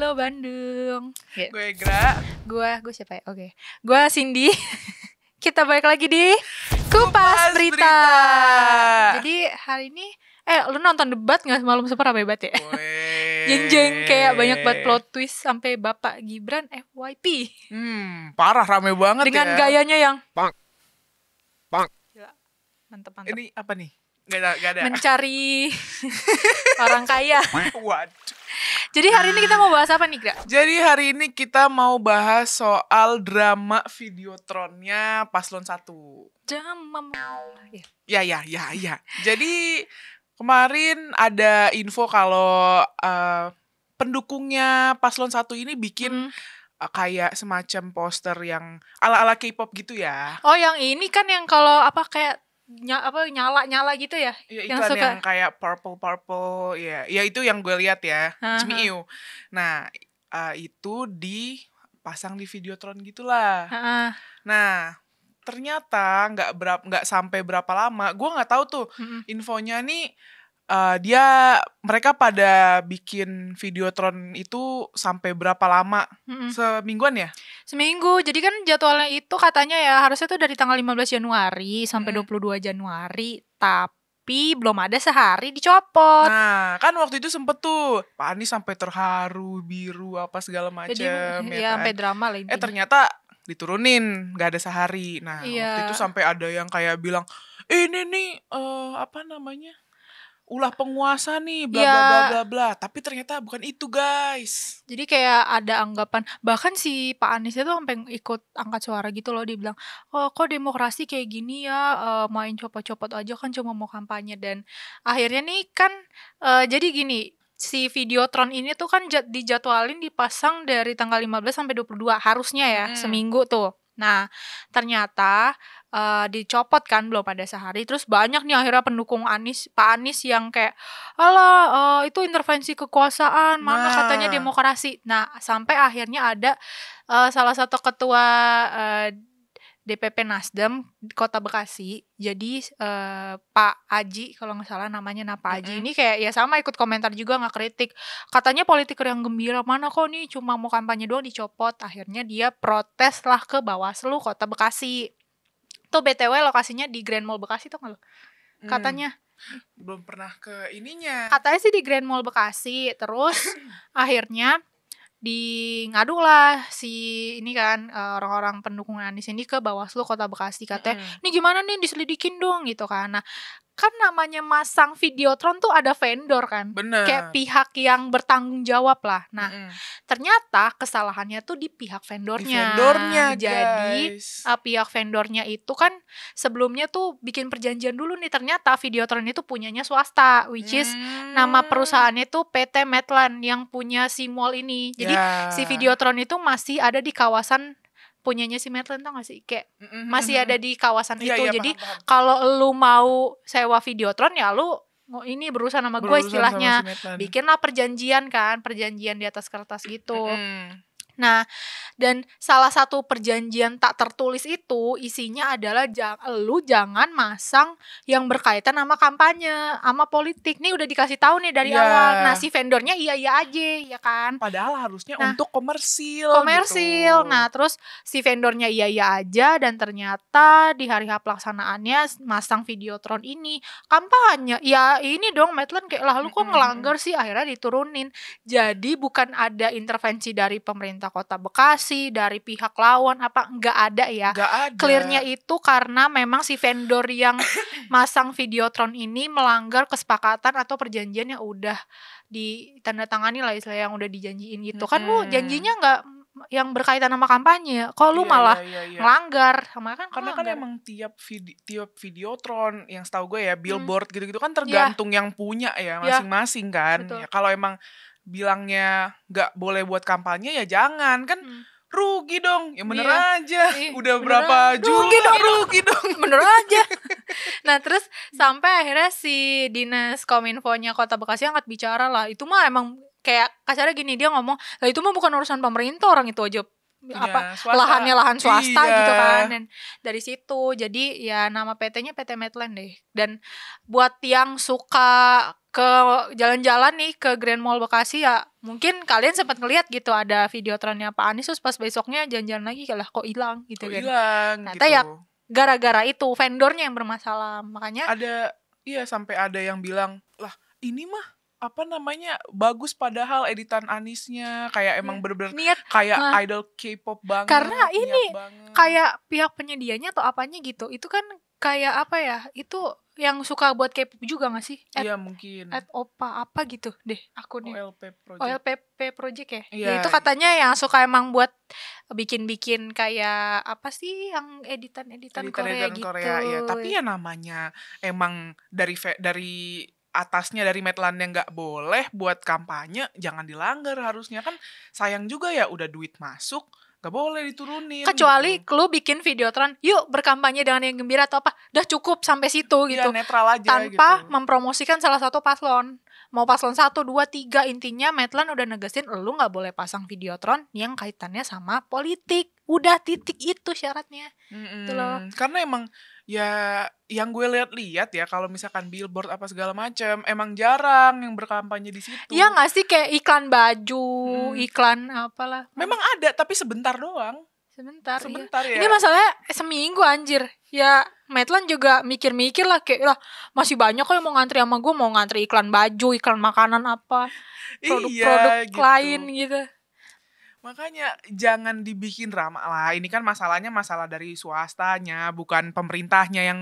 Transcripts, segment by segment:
Halo Bandung. Gue Gra. Gue siapa ya? Oke. Gue Cindy. Kita balik lagi di Kupas Berita. Jadi hari ini lu nonton debat gak semalam? Super ramai banget ya. Jeng-jeng kayak banyak banget plot twist sampai Bapak Gibran FYP. Parah rame banget dengan ya. Dengan gayanya yang Pang. Gila. Mantep. Ini apa nih? Gak ada. Mencari orang kaya. Waduh. Jadi hari ini kita mau bahas apa nih, Gra? Jadi hari ini kita mau bahas soal drama Videotron-nya Paslon 1. Ya. Jadi kemarin ada info kalau pendukungnya Paslon 1 ini bikin kayak semacam poster yang ala-ala K-pop gitu ya. Oh, yang ini kan yang kalau kayak nyala gitu ya? Ya yang suka yang kayak purple ya itu yang gue lihat ya. Cemiu. Nah itu dipasang di Videotron gitulah. Nah ternyata nggak sampai berapa lama, gue nggak tahu tuh infonya nih. Mereka pada bikin Videotron itu sampai berapa lama? Semingguan ya? Seminggu. Jadi kan jadwalnya itu katanya ya harusnya tuh dari tanggal 15 Januari sampai 22 Januari. Tapi belum ada sehari dicopot. Nah, kan waktu itu sempet tuh Pak Anies sampai terharu, biru apa segala macam. Jadi sampai drama lah intinya. Ternyata diturunin, nggak ada sehari. Nah, waktu itu sampai ada yang kayak bilang, ini nih ulah penguasa nih, bla bla bla bla bla. Tapi ternyata bukan itu, guys. Jadi kayak ada anggapan, bahkan si Pak Anies itu sampai ikut angkat suara gitu loh, dia bilang, "Oh, kok demokrasi kayak gini ya, main copot-copot aja kan cuma mau kampanye." Dan akhirnya nih kan jadi gini, si Videotron ini tuh kan dijadwalin dipasang dari tanggal 15 sampai 22 harusnya ya, seminggu tuh. Nah, ternyata dicopot kan belum ada sehari. Terus banyak nih akhirnya pendukung Pak Anies yang kayak, alah itu intervensi kekuasaan, mana katanya demokrasi. Nah, sampai akhirnya ada salah satu ketua DPP Nasdem di Kota Bekasi, jadi Pak Aji kalau nggak salah namanya. Pak Aji ini kayak ya sama ikut komentar juga, nggak kritik, katanya politiker yang gembira, mana kok nih cuma mau kampanye doang dicopot. Akhirnya dia protes lah ke Bawaslu Kota Bekasi. Tuh BTW lokasinya di Grand Mall Bekasi tuh nggak lo? Katanya belum pernah ke ininya. Katanya sih di Grand Mall Bekasi. Terus akhirnya ngadu lah si ini kan orang-orang pendukung Anies ini ke Bawaslu Kota Bekasi, katanya ini gimana nih diselidikin dong gitu kan. Nah kan namanya masang Videotron tuh ada vendor kan. Bener. Kayak pihak yang bertanggung jawab lah. Nah ternyata kesalahannya tuh di pihak vendornya. Jadi pihak vendornya itu kan sebelumnya tuh bikin perjanjian dulu nih. Ternyata Videotron itu punyanya swasta, which is nama perusahaannya tuh PT Medland yang punya si mall ini. Jadi si Videotron itu masih ada di kawasan punyanya si Medland, tau gak sih? Kayak masih ada di kawasan itu. Jadi kalau lu mau sewa Videotron ya lu ini berurusan sama gue istilahnya. Bikinlah perjanjian di atas kertas gitu. Nah, dan salah satu perjanjian tak tertulis itu isinya adalah lu jangan masang yang berkaitan sama kampanye, sama politik. Nih udah dikasih tahu nih dari awal. Nah, si vendornya iya aja, ya kan? Padahal harusnya untuk komersil. Gitu. Nah, terus si vendornya iya aja, dan ternyata di hari H pelaksanaannya masang Videotron ini kampanye. Ya ini dong Medland kayak, lah lu kok ngelanggar sih, akhirnya diturunin. Jadi bukan ada intervensi dari pemerintah Kota Bekasi, dari pihak lawan nggak ada ya. Clearnya itu karena memang si vendor yang masang Videotron ini melanggar kesepakatan atau perjanjian yang udah ditandatangani lah, istilahnya yang udah dijanjiin gitu. Kan lu janjinya nggak yang berkaitan sama kampanye, kok lu malah melanggar sama karena kan emang tiap Videotron yang setahu gue ya billboard gitu-gitu kan tergantung yang punya ya masing-masing kan. Ya, kalau emang bilangnya nggak boleh buat kampanye ya jangan kan. Rugi dong, ya bener aja. Udah berapa juta rugi dong. Bener aja. Nah terus sampai akhirnya si Dinas Kominfo-nya Kota Bekasi angkat bicara lah. Itu mah emang kayak kasarnya gini, dia ngomong, lah itu mah bukan urusan pemerintah, orang itu aja lahannya lahan swasta gitu kan. Dan dari situ jadi ya nama PT-nya PT Medland deh. Dan buat yang suka ke jalan-jalan nih ke Grand Mall Bekasi ya mungkin kalian sempat ngeliat gitu ada videotronnya Pak Anies, terus pas besoknya jalan-jalan lagi kalah kok hilang gitu kan. Ternyata gitu. Ya gara-gara itu vendornya yang bermasalah. Makanya ada sampai ada yang bilang, "Lah, ini mah apa namanya bagus padahal editan Anisnya kayak emang bener-bener niat, kayak idol K-pop banget." Karena ini kayak pihak penyedianya atau apanya gitu. Itu kan kayak apa ya? Itu yang suka buat K-pop juga gak sih? Iya mungkin. Opa apa gitu deh akunnya. OLPP Project ya? Ya itu katanya yang suka emang buat bikin-bikin kayak apa sih yang editan Korea gitu. Ya, tapi ya namanya emang dari atasnya dari Medland yang nggak boleh buat kampanye, jangan dilanggar harusnya kan sayang juga ya udah duit masuk nggak boleh diturunin. Kecuali gitu. Lu bikin videotron, yuk berkampanye dengan yang gembira atau apa, udah cukup sampai situ gitu. Netral aja tanpa gitu. Mempromosikan salah satu paslon. Mau paslon 1, 2, 3 intinya Medland udah negesin lu nggak boleh pasang videotron yang kaitannya sama politik. Udah titik itu syaratnya. Itu loh. Karena emang ya yang gue lihat ya kalau misalkan billboard apa segala macam emang jarang yang berkampanye di situ. Iya nggak sih kayak iklan baju, iklan apalah. Memang ada tapi sebentar doang. Sebentar ya. Ini masalahnya seminggu anjir. Ya Medland juga mikir-mikir lah kayak lah masih banyak kok yang mau ngantri sama gue, mau ngantri iklan baju, iklan makanan apa, produk-produk gitu. Lain gitu. Makanya jangan dibikin drama lah. Ini kan masalahnya masalah dari swastanya, bukan pemerintahnya yang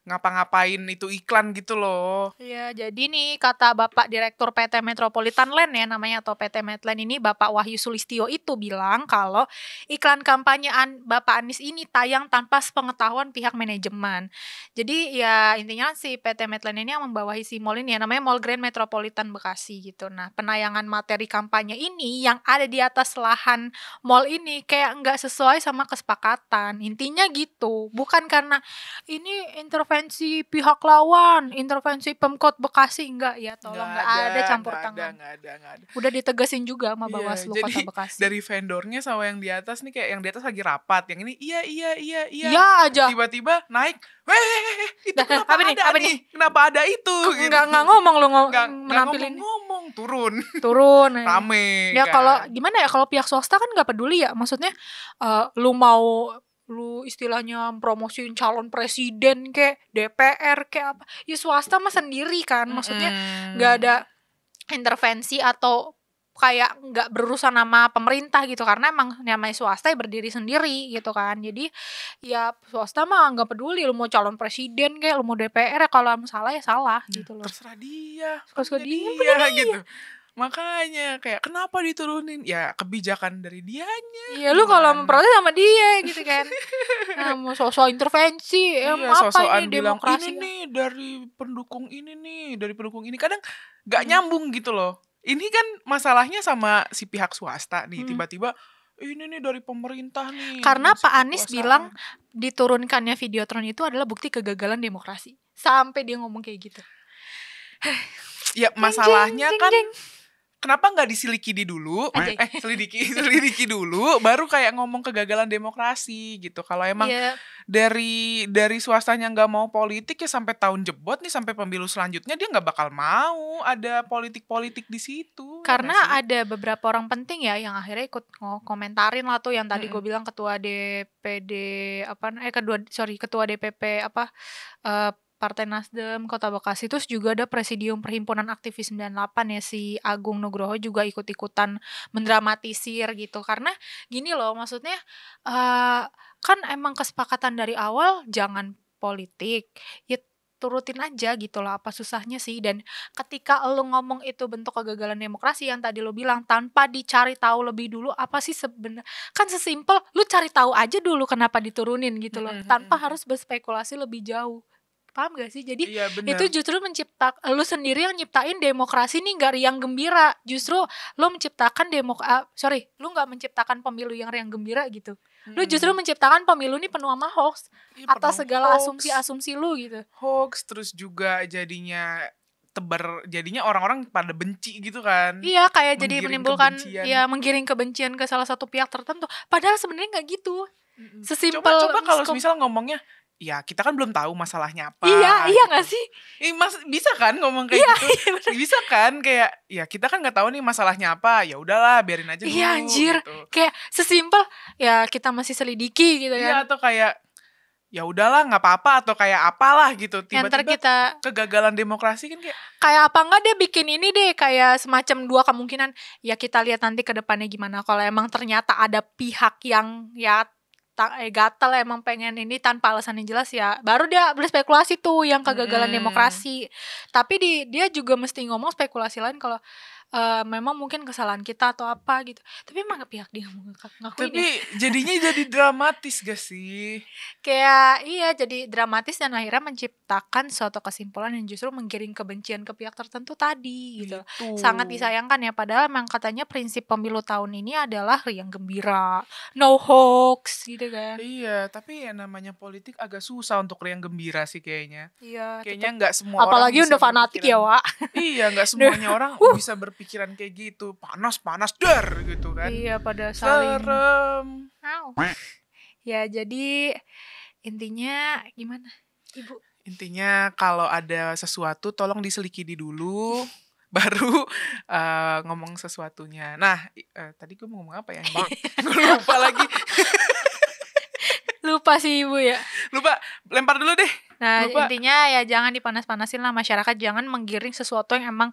ngapa-ngapain itu iklan gitu loh. Iya, jadi nih kata Bapak Direktur PT Metropolitan Land ya namanya atau PT Medland ini Bapak Wahyu Sulistyo itu bilang kalau iklan kampanye Bapak Anies ini tayang tanpa sepengetahuan pihak manajemen. Jadi ya intinya si PT Medland ini yang membawahi si mall ini ya namanya Mall Grand Metropolitan Bekasi gitu. Nah, penayangan materi kampanye ini yang ada di atas lahan mall ini kayak nggak sesuai sama kesepakatan. Intinya gitu, bukan karena ini intervensi pihak lawan, intervensi Pemkot Bekasi, enggak ya, tolong nggak ada campur tangan. Nggak ada. Udah ditegasin juga sama Bawaslu Kota Bekasi. Dari vendornya sama yang di atas nih kayak yang di atas lagi rapat, yang ini iya ya aja. Tiba-tiba naik, itu kenapa apa nih? Kenapa ada itu? Nggak ngomong lu menampilin. Ngomong turun rame ya kan. Kalau gimana ya kalau pihak swasta kan nggak peduli ya, maksudnya lu istilahnya promosiin calon presiden kayak DPR kayak apa ya swasta mah sendiri kan, maksudnya nggak ada intervensi atau kayak nggak berurusan sama pemerintah gitu karena emang namanya swasta ya berdiri sendiri gitu kan. Jadi ya swasta mah nggak peduli lu mau calon presiden kayak lu mau DPR ya, kalau salah ya salah gitu loh. Terserah dia gitu. Makanya kayak kenapa diturunin? Ya kebijakan dari dianya. Iya lu kalau memprotes sama dia gitu kan. Nah, mau sosok intervensi, apa ini demokrasi? Ini nih dari pendukung ini kadang nggak nyambung gitu loh. Ini kan masalahnya sama si pihak swasta nih tiba-tiba ini nih dari pemerintah nih. Karena Pak Anies bilang diturunkannya videotron itu adalah bukti kegagalan demokrasi. Sampai dia ngomong kayak gitu. Ya masalahnya kan kenapa nggak diselidiki dulu? Selidiki dulu, baru kayak ngomong kegagalan demokrasi gitu. Kalau emang dari swastanya nggak mau politik ya sampai tahun jebot nih sampai pemilu selanjutnya dia nggak bakal mau ada politik di situ. Karena ada beberapa orang penting ya yang akhirnya ikut komentarin lah tuh yang tadi gue bilang ketua DPD ketua DPP Partai Nasdem Kota Bekasi, terus juga ada Presidium Perhimpunan Aktivis 98 ya si Agung Nugroho juga ikut-ikutan mendramatisir gitu. Karena gini loh maksudnya kan emang kesepakatan dari awal jangan politik ya, turutin aja gitu loh, apa susahnya sih. Dan ketika lo ngomong itu bentuk kegagalan demokrasi yang tadi lo bilang tanpa dicari tahu lebih dulu apa sih sebenarnya, kan sesimpel lu cari tahu aja dulu kenapa diturunin gitu loh, tanpa harus berspekulasi lebih jauh. Paham gak sih? Jadi itu justru menciptakan lu sendiri yang nyiptain demokrasi nih gak riang gembira. Justru lu menciptakan lu gak menciptakan pemilu yang riang gembira gitu. Lu justru menciptakan pemilu nih penuh sama hoax atas segala asumsi-asumsi lu gitu. Hoax terus juga jadinya tebar, jadinya orang-orang pada benci gitu kan. Iya, kayak jadi menimbulkan menggiring kebencian ke salah satu pihak tertentu. Padahal sebenarnya nggak gitu. Sesimpel coba kalau misal ngomongnya, ya kita kan belum tahu masalahnya apa. Iya gitu. Gak sih? Bisa kan ngomong kayak gitu? Iya, bisa kan, kayak ya kita kan nggak tahu nih masalahnya apa, ya udahlah biarin aja dulu. Iya anjir, gitu. Kayak sesimpel ya kita masih selidiki gitu kan. Iya, atau kayak ya udahlah nggak apa-apa, atau kayak apalah gitu. Tiba-tiba kita kegagalan demokrasi kan kayak apa enggak dia bikin ini deh, kayak semacam dua kemungkinan. Ya kita lihat nanti ke depannya gimana. Kalau emang ternyata ada pihak yang ya gatel emang pengen ini tanpa alasan yang jelas, ya baru dia berspekulasi tuh yang kegagalan demokrasi. Tapi dia juga mesti ngomong spekulasi lain kalau memang mungkin kesalahan kita atau apa gitu. Tapi emang pihak dia ngakuin. Tapi jadinya jadi dramatis gak sih? Kayak jadi dramatis dan akhirnya menciptakan suatu kesimpulan yang justru menggiring kebencian ke pihak tertentu tadi gitu. Sangat disayangkan ya, padahal emang katanya prinsip pemilu tahun ini adalah riang gembira, no hoax gitu kan. Iya, tapi ya namanya politik agak susah untuk riang gembira sih kayaknya. Iya. Kayaknya nggak semua apalagi orang udah fanatik ya, Wak. Iya, nggak semuanya orang bisa berpikiran kayak gitu, panas dar gitu kan. Iya, pada saling serem. Ya jadi intinya gimana, Ibu? Intinya kalau ada sesuatu tolong diselidiki dulu baru ngomong sesuatunya. Nah, tadi gue mau ngomong apa ya? Gue lupa lagi. Lupa sih Ibu ya. Lupa, lempar dulu deh. Nah, intinya ya jangan dipanas-panasin lah masyarakat, jangan menggiring sesuatu yang emang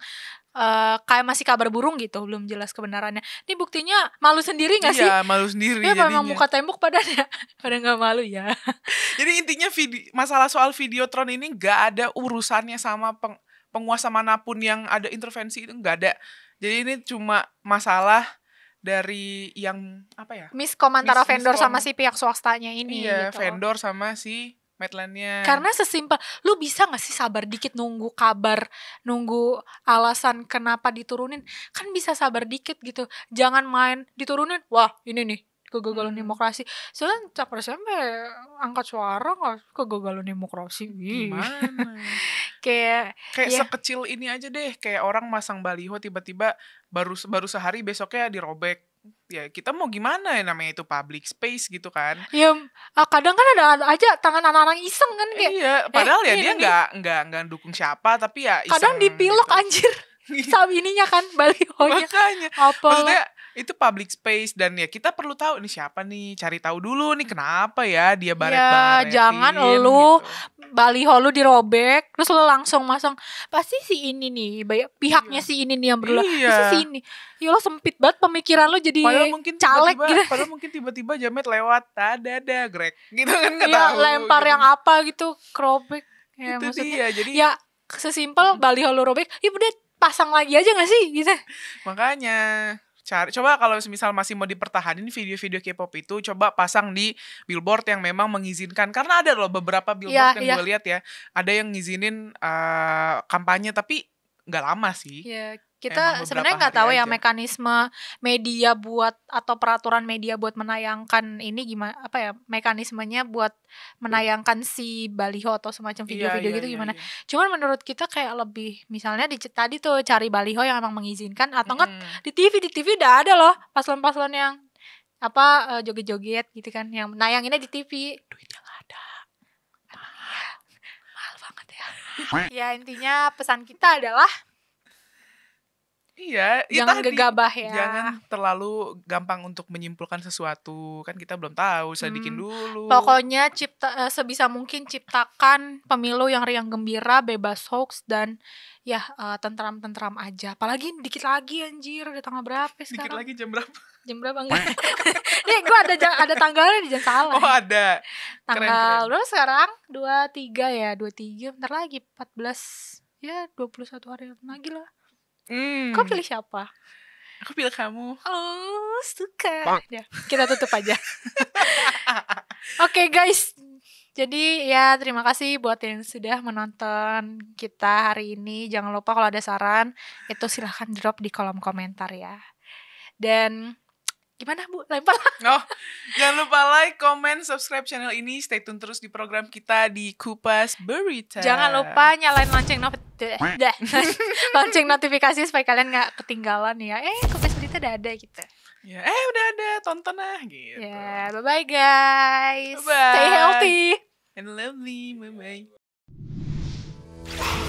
kayak masih kabar burung gitu, belum jelas kebenarannya. Ini buktinya malu sendiri gak sih? Iya, malu sendiri ya, jadinya. Memang muka tembok pada gak malu ya. Jadi intinya masalah soal Videotron ini gak ada urusannya sama penguasa manapun yang ada intervensi, itu gak ada. Jadi ini cuma masalah dari yang apa ya? Miskom antara vendor sama si pihak swastanya ini. Iya, gitu. Vendor sama si Medlandnya. Karena sesimpel, lu bisa gak sih sabar dikit nunggu kabar, nunggu alasan kenapa diturunin? Kan bisa sabar dikit gitu. Jangan main diturunin, wah ini nih kegagalan demokrasi. Soalnya capres sampai angkat suara gak kegagalan demokrasi. Gimana? kayak ya. Sekecil ini aja deh, kayak orang masang baliho tiba-tiba baru sehari besoknya dirobek. Ya kita mau gimana ya, namanya itu public space gitu kan. Ya kadang kan ada aja tangan anak-anak iseng kan kayak. Iya, padahal ya dia nggak dukung siapa, tapi ya iseng. Kadang dipilok gitu. Anjir. Sama ininya kan balihonya. Makanya. Maksudnya itu public space dan ya kita perlu tahu ini siapa nih, cari tahu dulu nih kenapa ya dia baret-baretin. Ya jangan lu gitu. Baliho lu dirobek terus lu langsung masang pasti si ini nih pihaknya si ini nih yang pasti si ini. Ya lo sempit banget pemikiran lu jadi caleg gitu. Padahal mungkin tiba-tiba Jamet lewat ada grek gitu kan, nggak tahu. gitu. Lempar yang apa gitu kerobek. Ya, itu dia jadi ya sesimpel baliho lu robek ya udah pasang lagi aja gak sih gitu. Makanya coba kalau misal masih mau dipertahanin video-video K-pop itu, coba pasang di billboard yang memang mengizinkan. Karena ada loh beberapa billboard yang gue lihat ya, ada yang ngizinin kampanye tapi nggak lama sih. Ya, kita sebenarnya nggak tahu ya mekanisme media buat atau peraturan media buat menayangkan ini gimana, apa ya mekanismenya buat menayangkan si baliho atau semacam video-video gitu gimana. Cuman menurut kita kayak lebih misalnya tadi tuh cari baliho yang emang mengizinkan atau enggak di TV udah ada loh paslon-paslon yang apa joget-joget gitu kan, yang nayanginnya di TV. Duitnya nggak ada, mahal banget ya. Ya intinya pesan kita adalah jangan gegabah ya. Jangan terlalu gampang untuk menyimpulkan sesuatu. Kan kita belum tahu, selidikin dulu. Pokoknya sebisa mungkin ciptakan pemilu yang riang gembira, bebas hoax dan ya tentram-tentram aja. Apalagi dikit lagi anjir, udah tanggal berapa sekarang? Dikit lagi jam berapa? Jam berapa enggak? Nih gue ada tanggalnya di jangan salah. Oh ada. Tanggal berapa sekarang? 23 ya, 23 bentar lagi 14 ya 21 hari lagi lah. Kau pilih siapa? Aku pilih kamu. Oh, suka. Ya, kita tutup aja. Oke, guys. Jadi ya terima kasih buat yang sudah menonton kita hari ini. Jangan lupa kalau ada saran itu silahkan drop di kolom komentar ya. Dan gimana Bu? Lempar. Oh, jangan lupa like, comment, subscribe channel ini. Stay tune terus di program kita di Kupas Berita. Jangan lupa nyalain lonceng notifikasi. lonceng notifikasi supaya kalian nggak ketinggalan ya. Kupas Berita udah ada gitu. Ya, udah ada, tonton lah gitu. Ya, bye guys. Bye. Stay healthy And lovely. Bye bye.